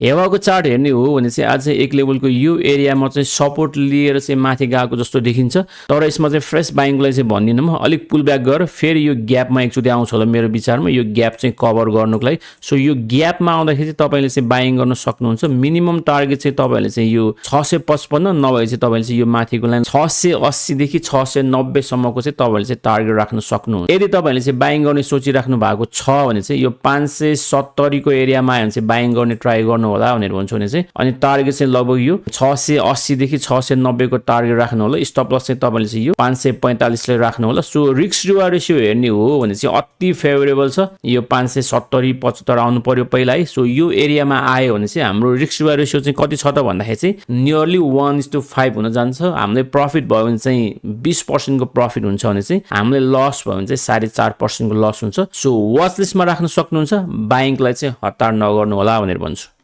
हेवाको chart हेर्ने हो भने चाहिँ आज एक लेभलको यो एरियामा चाहिँ सपोर्ट लिएर चाहिँ माथि गएको जस्तो देखिन्छ, तर यसमा चाहिँ फ्रेस बाइङलाई चाहिँ भन्दिनँ म। अलिक पुल ब्याक गरेर फेरि यो ग्यापमा एकचोटि आउँछ होला मेरो विचारमा, यो ग्याप चाहिँ कभर गर्नुको लागि। सो यो ग्यापमा आउँदाखेरि चाहिँ तपाईँले चाहिँ बाइङ गर्न सक्नुहुन्छ। मिनिमम टार्गेट चाहिँ तपाईँहरूले चाहिँ यो 655 नभए चाहिँ तपाईँले चाहिँ यो माथिको लाइन 680 देखि 690 सम्मको चाहिँ तपाईँले चाहिँ टार्गेट राख्न सक्नुहुन्छ। यदि तपाईँले चाहिँ बाइङ गर्ने सोचिराख्नु भएको छ भने चाहिँ यो 570 को एरियामा आयो भने चाहिँ बाइङ गर्ने ट्राई गर्नु होला भनेर भन्छु भने चाहिँ। अनि टार्गेट चाहिँ लगभग यो 680 देखि 690 को टार्गेट राख्नु होला। स्टप लस चाहिँ तपाईँले चाहिँ यो 545 ले राख्नु होला। सो रिस्क रिवार्ड रेशियो हेर्ने हो भने चाहिँ अति फेभरेबल छ। यो 570 75 आउनु पर्यो पहिला है। सो यो एरियामा आयो भने चाहिँ हाम्रो रिस्क रिवार्ड रेशियो चाहिँ कति छ त भन्दाखेरि चाहिँ नियरली 1:5 हुन जान्छ। हामीले प्रफिट भयो भने चाहिँ 20% को प्रफिट हुन्छ भने चाहिँ हामीले लस भयो भने चाहिँ 4.5% को लस हुन्छ। सो वाच लिस्टमा राख्न सक्नुहुन्छ। बाइङलाई चाहिँ हतार नगर्नु होला भनेर भन्छु।